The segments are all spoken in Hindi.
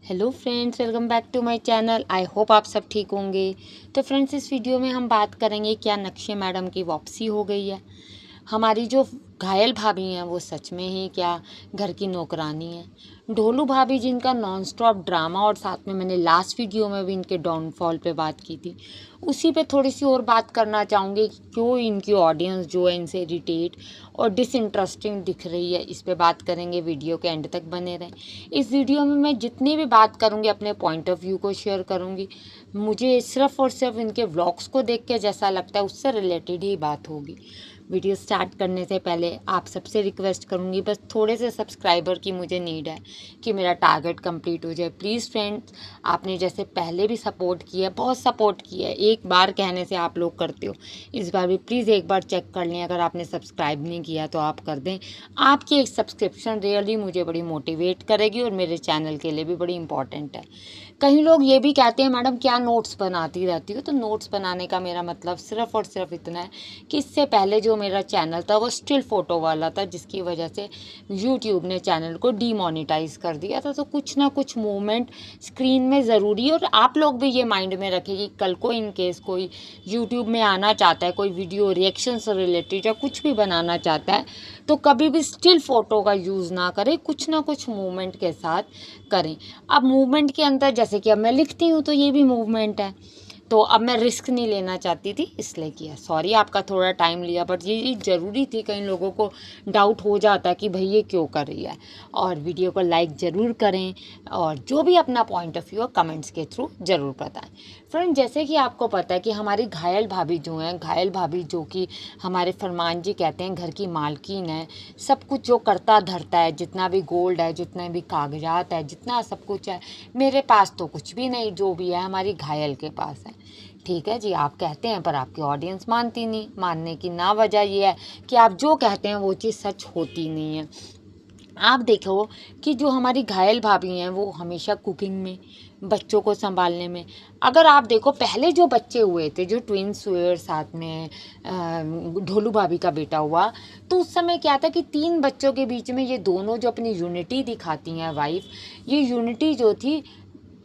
Hello friends, welcome back to my channel. I hope आप सब ठीक होंगे। तो फ्रेंड्स, इस वीडियो में हम बात करेंगे क्या नक्शे मैडम की वापसी हो गई है। हमारी जो घायल भाभी हैं वो सच में ही क्या घर की नौकरानी है। ढोलू भाभी जिनका नॉन स्टॉप ड्रामा, और साथ में मैंने लास्ट वीडियो में भी इनके डाउनफॉल पे बात की थी, उसी पे थोड़ी सी और बात करना चाहूँगी। क्यों इनकी ऑडियंस जो है इनसे इरिटेट और डिसइंटरेस्टिंग दिख रही है, इस पे बात करेंगे। वीडियो के एंड तक बने रहें। इस वीडियो में मैं जितनी भी बात करूँगी अपने पॉइंट ऑफ व्यू को शेयर करूँगी। मुझे सिर्फ़ और सिर्फ इनके व्लॉग्स को देख के जैसा लगता है उससे रिलेटेड ही बात होगी। वीडियो स्टार्ट करने से पहले आप सबसे रिक्वेस्ट करूँगी, बस थोड़े से सब्सक्राइबर की मुझे नीड है कि मेरा टारगेट कंप्लीट हो जाए। प्लीज़ फ्रेंड्स, आपने जैसे पहले भी सपोर्ट किया है, बहुत सपोर्ट किया है, एक बार कहने से आप लोग करते हो, इस बार भी प्लीज़ एक बार चेक कर लें। अगर आपने सब्सक्राइब नहीं किया तो आप कर दें। आपकी एक सब्सक्रिप्शन रियली मुझे बड़ी मोटिवेट करेगी और मेरे चैनल के लिए भी बड़ी इंपॉर्टेंट है। कई लोग ये भी कहते हैं, मैडम क्या नोट्स बनाती रहती हो। तो नोट्स बनाने का मेरा मतलब सिर्फ़ और सिर्फ इतना है कि इससे पहले जो मेरा चैनल था वो स्टिल फ़ोटो वाला था, जिसकी वजह से यूट्यूब ने चैनल को डीमोनेटाइज कर दिया था। तो कुछ ना कुछ मूवमेंट स्क्रीन में ज़रूरी है। और आप लोग भी ये माइंड में रखें कि कल को इन केस कोई यूट्यूब में आना चाहता है, कोई वीडियो रिएक्शन से रिलेटेड या कुछ भी बनाना चाहता है, तो कभी भी स्टिल फ़ोटो का यूज़ ना करें, कुछ ना कुछ मूवमेंट के साथ करें। अब मूवमेंट के अंदर जैसे कि अब मैं लिखती हूँ तो ये भी मूवमेंट है, तो अब मैं रिस्क नहीं लेना चाहती थी इसलिए किया। सॉरी आपका थोड़ा टाइम लिया, बट ये ज़रूरी थी। कई लोगों को डाउट हो जाता है कि भाई ये क्यों कर रही है। और वीडियो को लाइक ज़रूर करें और जो भी अपना पॉइंट ऑफ व्यू है कमेंट्स के थ्रू ज़रूर बताएं। फ्रेंड, जैसे कि आपको पता है कि हमारी घायल भाभी जो हैं, घायल भाभी जो कि हमारे फरमान जी कहते हैं घर की मालकिन है, सब कुछ जो करता धरता है, जितना भी गोल्ड है, जितने भी कागजात है, जितना सब कुछ है, मेरे पास तो कुछ भी नहीं, जो भी है हमारी घायल के पास है। ठीक है जी, आप कहते हैं पर आपकी ऑडियंस मानती नहीं। मानने की ना वजह ये है कि आप जो कहते हैं वो चीज़ सच होती नहीं है। आप देखो कि जो हमारी घायल भाभी हैं वो हमेशा कुकिंग में, बच्चों को संभालने में, अगर आप देखो पहले जो बच्चे हुए थे, जो ट्विंस हुए और साथ में ढोलू भाभी का बेटा हुआ, तो उस समय क्या था कि 3 बच्चों के बीच में ये दोनों जो अपनी यूनिटी दिखाती हैं वाइफ, ये यूनिटी जो थी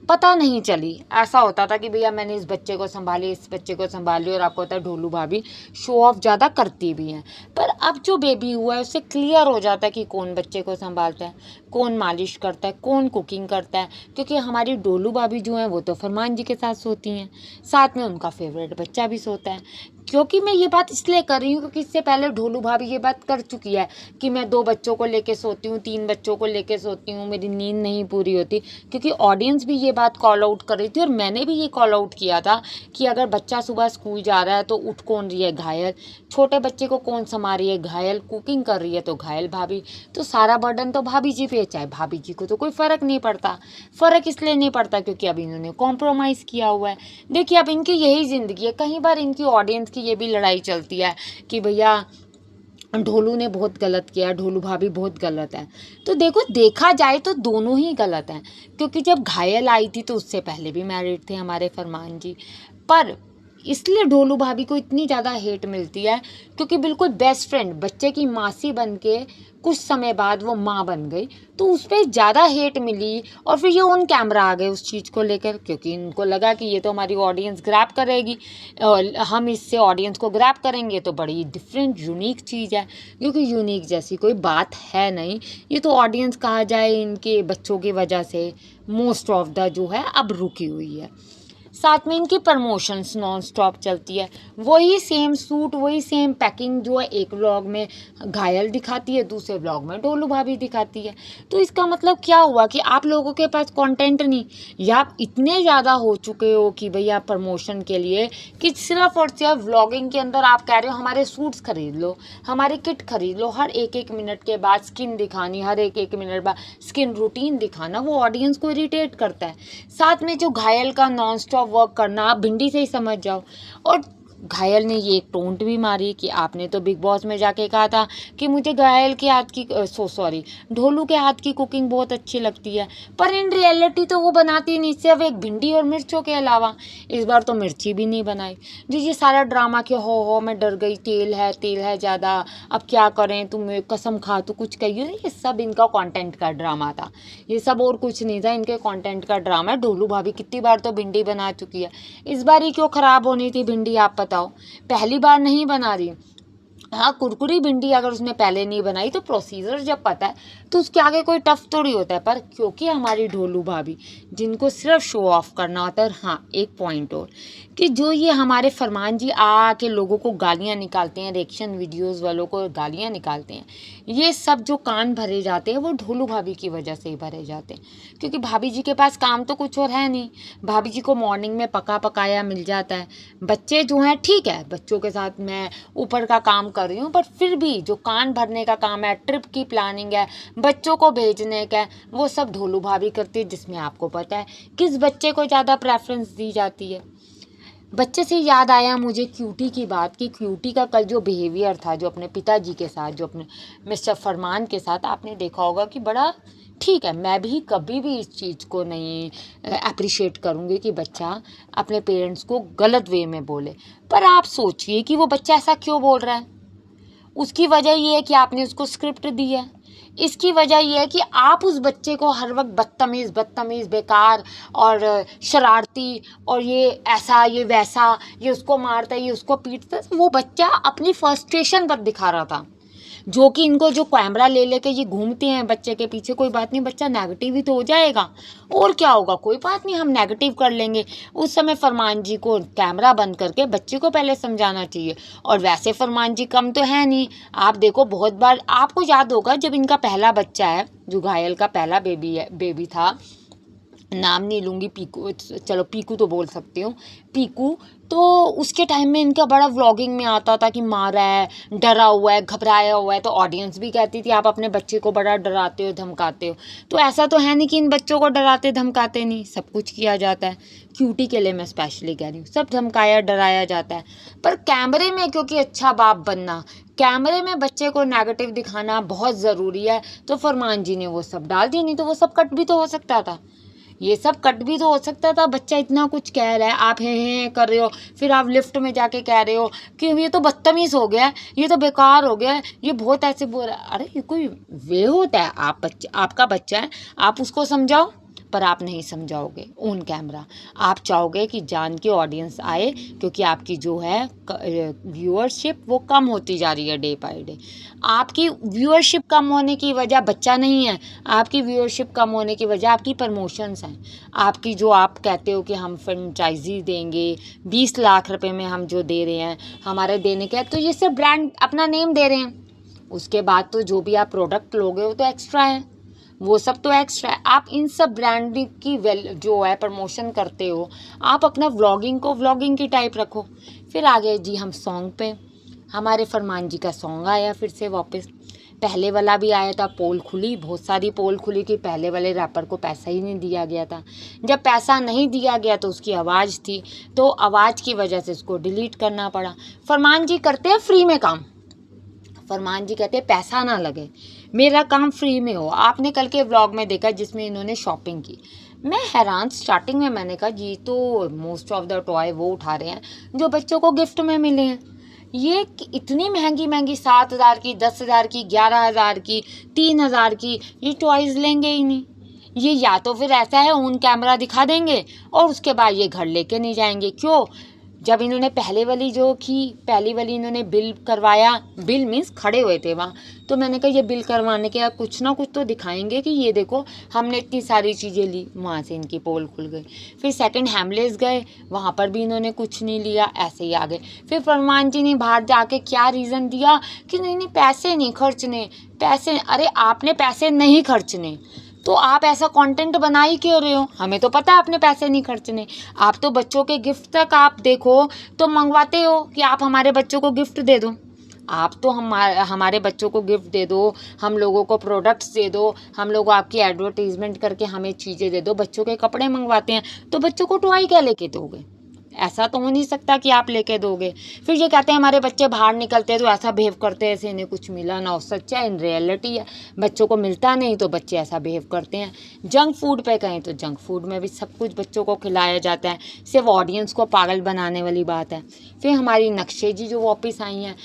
पता नहीं चली। ऐसा होता था कि भैया मैंने इस बच्चे को संभाली, इस बच्चे को संभाली, और आपको पता है ढोलू भाभी शो ऑफ ज़्यादा करती भी हैं। पर अब जो बेबी हुआ है उससे क्लियर हो जाता है कि कौन बच्चे को संभालता है, कौन मालिश करता है, कौन कुकिंग करता है। क्योंकि हमारी डोलू भाभी जो हैं वो तो फरमान जी के साथ सोती हैं, साथ में उनका फेवरेट बच्चा भी सोता है। क्योंकि मैं ये बात इसलिए कर रही हूँ क्योंकि इससे पहले ढोलू भाभी ये बात कर चुकी है कि मैं 2 बच्चों को लेके सोती हूँ, 3 बच्चों को लेके सोती हूँ, मेरी नींद नहीं पूरी होती। क्योंकि ऑडियंस भी ये बात कॉल आउट कर रही थी और मैंने भी ये कॉल आउट किया था कि अगर बच्चा सुबह स्कूल जा रहा है तो उठ कौन रही है, घायल। छोटे बच्चे को कौन संभाल रही है, घायल। कुकिंग कर रही है तो घायल भाभी। तो सारा बर्डन तो भाभी जी पे, चाहे भाभी जी को तो कोई फ़र्क नहीं पड़ता। फ़र्क इसलिए नहीं पड़ता क्योंकि अब इन्होंने कॉम्प्रोमाइज़ किया हुआ है। देखिए अब इनकी यही ज़िंदगी है। कई बार इनकी ऑडियंस की ये भी लड़ाई चलती है कि भैया ढोलू ने बहुत गलत किया, ढोलू भाभी बहुत गलत है। तो देखो, देखा जाए तो दोनों ही गलत हैं। क्योंकि जब घायल आई थी तो उससे पहले भी मैरिड थे हमारे फरमान जी। पर इसलिए ढोलू भाभी को इतनी ज़्यादा हेट मिलती है क्योंकि बिल्कुल बेस्ट फ्रेंड, बच्चे की मासी बन के कुछ समय बाद वो माँ बन गई, तो उस पर ज़्यादा हेट मिली। और फिर ये ऑन कैमरा आ गए उस चीज़ को लेकर, क्योंकि इनको लगा कि ये तो हमारी ऑडियंस ग्रैब करेगी और हम इससे ऑडियंस को ग्रैब करेंगे तो बड़ी डिफरेंट यूनिक चीज़ है। क्योंकि यूनिक जैसी कोई बात है नहीं। ये तो ऑडियंस कहा जाए इनके बच्चों की वजह से मोस्ट ऑफ द जो है अब रुकी हुई है। साथ में इनकी प्रमोशंस नॉन स्टॉप चलती है। वही सेम सूट, वही सेम पैकिंग जो है एक व्लॉग में घायल दिखाती है, दूसरे व्लॉग में ढोलू भाभी दिखाती है। तो इसका मतलब क्या हुआ कि आप लोगों के पास कंटेंट नहीं, या आप इतने ज़्यादा हो चुके हो कि भैया प्रमोशन के लिए कि सिर्फ और सिर्फ व्लॉगिंग के अंदर आप कह रहे हो हमारे सूट्स खरीद लो, हमारी किट खरीद लो, हर एक मिनट के बाद स्किन दिखानी, हर एक मिनट बाद स्किन रूटीन दिखाना, वो ऑडियंस को इरिटेट करता है। साथ में जो घायल का नॉन स्टॉप वर्क करना, आप भिंडी से ही समझ जाओ। और घायल ने ये एक टोंट भी मारी कि आपने तो बिग बॉस में जाके कहा था कि मुझे घायल के हाथ की सॉरी ढोलू के हाथ की कुकिंग बहुत अच्छी लगती है, पर इन रियलिटी तो वो बनाती नहीं, सिर्फ एक भिंडी और मिर्चों के अलावा। इस बार तो मिर्ची भी नहीं बनाई। जो ये सारा ड्रामा कि हो मैं डर गई, तेल है ज़्यादा, अब क्या करें, तुम कसम खा तो कुछ कहिए, ये सब इनका कंटेंट का ड्रामा था। ये सब और कुछ नहीं था, इनके कंटेंट का ड्रामा है। ढोलू भाभी कितनी बार तो भिंडी बना चुकी है, इस बार ही क्यों ख़राब होनी थी भिंडी, आप बताओ। पहली बार नहीं बना रही। हाँ, कुरकुरी भिंडी अगर उसने पहले नहीं बनाई तो प्रोसीजर जब पता है तो उसके आगे कोई टफ थोड़ी होता है। पर क्योंकि हमारी ढोलू भाभी जिनको सिर्फ शो ऑफ करना होता है। और हाँ, एक पॉइंट और कि जो ये हमारे फरमान जी आके लोगों को गालियाँ निकालते हैं, रिएक्शन वीडियोस वालों को गालियाँ निकालते हैं, ये सब जो कान भरे जाते हैं वो ढोलू भाभी की वजह से ही भरे जाते हैं। क्योंकि भाभी जी के पास काम तो कुछ और है नहीं। भाभी जी को मॉर्निंग में पका पकाया मिल जाता है। बच्चे जो हैं ठीक है, बच्चों के साथ मैं ऊपर का काम कर रही हूँ, पर फिर भी जो कान भरने का काम है, ट्रिप की प्लानिंग है, बच्चों को भेजने का है, वो सब ढोलू भाभी करती है। जिसमें आपको पता है किस बच्चे को ज़्यादा प्रेफरेंस दी जाती है। बच्चे से याद आया मुझे क्यूटी की बात कि क्यूटी का कल जो बिहेवियर था, जो अपने पिताजी के साथ, जो अपने मिस्टर फरमान के साथ, आपने देखा होगा कि बड़ा ठीक है। मैं भी कभी भी इस चीज़ को नहीं अप्रिशिएट करूँगी कि बच्चा अपने पेरेंट्स को गलत वे में बोले। पर आप सोचिए कि वो बच्चा ऐसा क्यों बोल रहा है। उसकी वजह ये है कि आपने उसको स्क्रिप्ट दी है। इसकी वजह यह है कि आप उस बच्चे को हर वक्त बदतमीज़ बेकार और शरारती और ये ऐसा ये वैसा, ये उसको मारता है, ये उसको पीटता है। वो बच्चा अपनी फ्रस्ट्रेशन पर दिखा रहा था। जो कि इनको जो कैमरा ले लेके ये घूमते हैं बच्चे के पीछे, कोई बात नहीं, बच्चा नेगेटिव ही तो हो जाएगा, और क्या होगा, कोई बात नहीं, हम नेगेटिव कर लेंगे। उस समय फरमान जी को कैमरा बंद करके बच्चे को पहले समझाना चाहिए। और वैसे फरमान जी कम तो है नहीं। आप देखो, बहुत बार आपको याद होगा जब इनका पहला बच्चा है, जो घायल का पहला बेबी था, नाम नहीं लूँगी, पीकू, चलो पीकू तो बोल सकती हूँ, पीकू। तो उसके टाइम में इनका बड़ा व्लॉगिंग में आता था कि मारा है, डरा हुआ है, घबराया हुआ है। तो ऑडियंस भी कहती थी आप अपने बच्चे को बड़ा डराते हो, धमकाते हो। तो ऐसा तो है नहीं कि इन बच्चों को डराते धमकाते नहीं, सब कुछ किया जाता है। क्यूटी के लिए मैं स्पेशली कह रही हूँ, सब धमकाया डराया जाता है। पर कैमरे में क्योंकि अच्छा बाप बनना, कैमरे में बच्चे को नेगेटिव दिखाना बहुत ज़रूरी है, तो फरमान जी ने वो सब डाल दी। नहीं तो वो सब कट भी तो हो सकता था, ये सब कट भी तो हो सकता था। बच्चा इतना कुछ कह रहा है, आप हैं कर रहे हो, फिर आप लिफ्ट में जाके कह रहे हो कि ये तो बदतमीज़ हो गया है, ये तो बेकार हो गया है, ये बहुत ऐसे बोल रहा है। अरे ये कोई वे होता है? आपका बच्चा है, आप उसको समझाओ, पर आप नहीं समझाओगे ऑन कैमरा। आप चाहोगे कि जान के ऑडियंस आए, क्योंकि आपकी जो है व्यूअरशिप वो कम होती जा रही है डे बाय डे। आपकी व्यूअरशिप कम होने की वजह बच्चा नहीं है, आपकी व्यूअरशिप कम होने की वजह आपकी प्रमोशंस हैं। आपकी जो आप कहते हो कि हम फ्रेंचाइजी देंगे 20 लाख रुपए में, हम जो दे रहे हैं हमारे देने के, तो ये सिर्फ ब्रांड अपना नेम दे रहे हैं। उसके बाद तो जो भी आप प्रोडक्ट लोगे वो तो एक्स्ट्रा है, वो सब तो एक्स्ट्रा है। आप इन सब ब्रांडिंग की जो है प्रमोशन करते हो, आप अपना व्लॉगिंग को व्लॉगिंग की टाइप रखो। फिर आगे जी हम सॉन्ग पे, हमारे फरमान जी का सॉन्ग आया फिर से वापस। पहले वाला भी आया था, पोल खुली, बहुत सारी पोल खुली कि पहले वाले रैपर को पैसा ही नहीं दिया गया था। जब पैसा नहीं दिया गया तो उसकी आवाज़ थी, तो आवाज़ की वजह से उसको डिलीट करना पड़ा। फरमान जी करते हैं फ्री में काम, फरमान जी कहते हैं पैसा ना लगे, मेरा काम फ्री में हो। आपने कल के व्लॉग में देखा जिसमें इन्होंने शॉपिंग की, मैं हैरान। स्टार्टिंग में मैंने कहा जी तो मोस्ट ऑफ द टॉय वो उठा रहे हैं जो बच्चों को गिफ्ट में मिले हैं। ये इतनी महंगी महंगी 7,000 की, 10,000 की, 11,000 की, 3,000 की, ये टॉयज़ लेंगे ही नहीं। ये या तो फिर ऐसा है ऑन कैमरा दिखा देंगे और उसके बाद ये घर लेके नहीं जाएंगे। क्यों? जब इन्होंने पहली वाली इन्होंने बिल करवाया, बिल मीन्स खड़े हुए थे वहाँ, तो मैंने कहा ये बिल करवाने के कुछ ना कुछ तो दिखाएंगे कि ये देखो हमने इतनी सारी चीज़ें ली। वहाँ से इनकी पोल खुल गई। फिर सेकंड हैमलेस गए, वहाँ पर भी इन्होंने कुछ नहीं लिया, ऐसे ही आ गए। फिर फरमान जी ने बाहर जाके क्या रीज़न दिया कि नहीं पैसे नहीं खर्चने, पैसे, अरे आपने पैसे नहीं खर्चने तो आप ऐसा कंटेंट बना ही क्यों रहे हो? हमें तो पता है आपने पैसे नहीं खर्चने। आप तो बच्चों के गिफ्ट तक आप देखो तो मंगवाते हो कि आप हमारे बच्चों को गिफ्ट दे दो। आप तो हमारे बच्चों को गिफ्ट दे दो, हम लोगों को प्रोडक्ट्स दे दो, हम लोग आपकी एडवर्टीजमेंट करके हमें चीज़ें दे दो। बच्चों के कपड़े मंगवाते हैं तो बच्चों को टॉय क्या लेके दोगे? ऐसा तो हो नहीं सकता कि आप लेके दोगे। फिर ये कहते हैं हमारे बच्चे बाहर निकलते हैं तो ऐसा बिहेव करते हैं जैसे इन्हें कुछ मिला ना हो। सच है, इन रियलिटी है, बच्चों को मिलता नहीं तो बच्चे ऐसा बिहेव करते हैं। जंक फूड पे कहें तो जंक फूड में भी सब कुछ बच्चों को खिलाया जाता है, सिर्फ ऑडियंस को पागल बनाने वाली बात है। फिर हमारी नक्शे जी जो वापस आई हैं,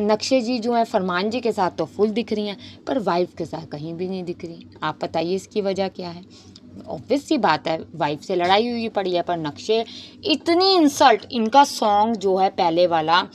नक्शे जी जो हैं फरमान जी के साथ तो फुल दिख रही हैं, पर वाइफ के साथ कहीं भी नहीं दिख रही। आप बताइए इसकी वजह क्या है? ऑब्वियस सी बात है, वाइफ से लड़ाई हुई पड़ी है, पर नक्शे इतनी इंसल्ट, इनका सॉन्ग जो है पहले वाला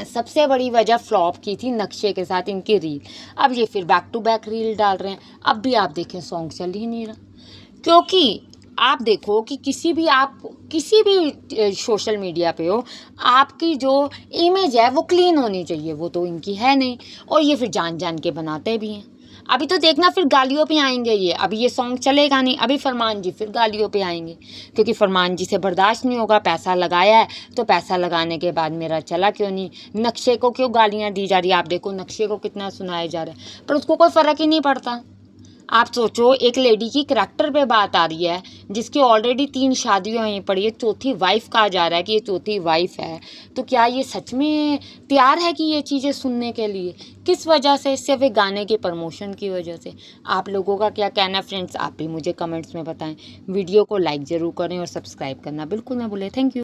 सबसे बड़ी वजह फ्लॉप की थी नक्शे के साथ इनकी रील। अब ये फिर बैक टू बैक रील डाल रहे हैं, अब भी आप देखें सॉन्ग चल ही नहीं रहा। क्योंकि आप देखो कि किसी भी सोशल मीडिया पे हो, आपकी जो इमेज है वो क्लीन होनी चाहिए, वो तो इनकी है नहीं, और ये फिर जान जान के बनाते भी हैं। अभी तो देखना फिर गालियों पे आएंगे ये, अभी ये सॉन्ग चलेगा नहीं, अभी फरमान जी फिर गालियों पे आएंगे, क्योंकि फरमान जी से बर्दाश्त नहीं होगा। पैसा लगाया है तो पैसा लगाने के बाद मेरा चला क्यों नहीं, नक्शे को क्यों गालियाँ दी जा रही है। आप देखो नक्शे को कितना सुनाया जा रहा है, पर उसको कोई फ़र्क ही नहीं पड़ता। आप सोचो, एक लेडी की करैक्टर पे बात आ रही है जिसकी ऑलरेडी 3 शादियाँ हुई पड़ी है, चौथी वाइफ कहा जा रहा है कि ये चौथी वाइफ है, तो क्या ये सच में तैयार है कि ये चीज़ें सुनने के लिए? किस वजह से? सिर्फ एक गाने के प्रमोशन की वजह से। आप लोगों का क्या कहना है फ्रेंड्स? आप भी मुझे कमेंट्स में बताएं। वीडियो को लाइक ज़रूर करें और सब्सक्राइब करना बिल्कुल ना भूलें। Thank you.